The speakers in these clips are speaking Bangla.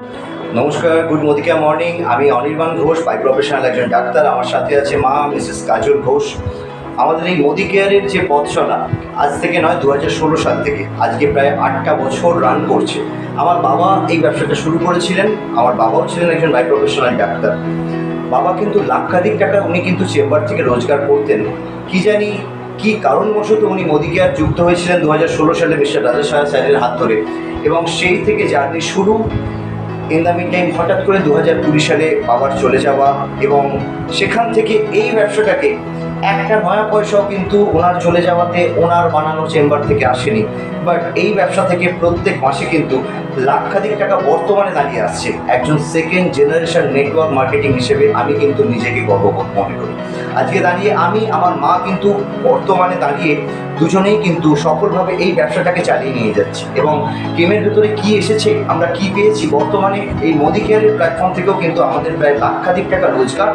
নমস্কার, গুড মোদিকা মর্নিং। আমি অনির্বাণ ঘোষ, বাই প্রফেশনাল একজন ডাক্তার। আমার সাথে আছে মা মিসেস কাজল ঘোষ। আমাদের এই মোদি কেয়ারের যে পথ চলা আজ থেকে নয়, 2016 সাল থেকে আজকে প্রায় 8টা বছর রান করছে। আমার বাবা এই ব্যবসাটা শুরু করেছিলেন। আমার বাবাও ছিলেন একজন বাই প্রফেশনাল ডাক্তার। বাবা কিন্তু লাক্ষাধিক টাকা উনি কিন্তু চেম্বার থেকে রোজগার করতেন। কি জানি কি কারণবশত উনি মোদি কেয়ার যুক্ত হয়েছিলেন 2016 সালে মিস্টার রাজা সাহা স্যারের হাত ধরে, এবং সেই থেকে জার্নি শুরু। ইন দ্য মিন টাইম হঠাৎ করে 2020 সালে বাবার চলে যাওয়া, এবং সেখান থেকে এই ব্যবসাটাকে একটা নয়া পয়সাও কিন্তু ওনার চলে যাওয়াতে ওনার বানানো চেম্বার থেকে আসেনি। বাট এই ব্যবসা থেকে প্রত্যেক মাসে কিন্তু লাক্ষাধিক টাকা বর্তমানে দাঁড়িয়ে আসছে। একজন সেকেন্ড জেনারেশন নেটওয়ার্ক মার্কেটিং হিসেবে আমি কিন্তু নিজেকে গর্ববোধ মনে করি। আজকে দাঁড়িয়ে আমি, আমার মা কিন্তু বর্তমানে দাঁড়িয়ে দুজনেই কিন্তু সফলভাবে এই ব্যবসাটাকে চালিয়ে নিয়ে যাচ্ছি। এবং টিমের ভেতরে কি এসেছে, আমরা কি পেয়েছি, বর্তমানে এই মোদি কেয়ারের প্ল্যাটফর্ম থেকেও কিন্তু আমাদের প্রায় লাক্ষাধিক টাকা রোজগার,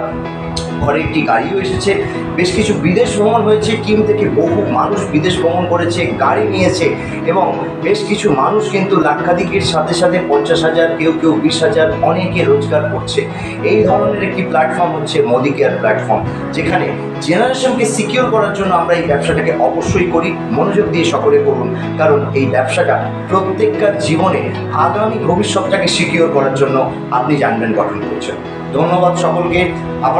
ঘরে একটি গাড়িও এসেছে, বেশ কিছু বিদেশ ভ্রমণ হয়েছে, টিম থেকে বহু মানুষ বিদেশ ভ্রমণ করেছে, গাড়ি নিয়েছে, এবং বেশ কিছু মানুষ কিন্তু লাক্ষাধিকের সাথে সাথে 50,000, কেউ 20,000, অনেকে রোজগার করছে। এই ধরনের একটি প্ল্যাটফর্ম হচ্ছে মোদি কেয়ার প্ল্যাটফর্ম, যেখানে জেনারেশনকে সিকিউর করার জন্য আমরা এই ব্যবসাটাকে অবশ্যই করি। মনোযোগ দিয়ে সকলে করুন, কারণ এই ব্যবসাটা প্রত্যেককার জীবনে আগামী ভবিষ্যৎটাকে সিকিউর করার জন্য আপনি জানবেন গঠন করছেন। ধন্যবাদ সকলকে। আবার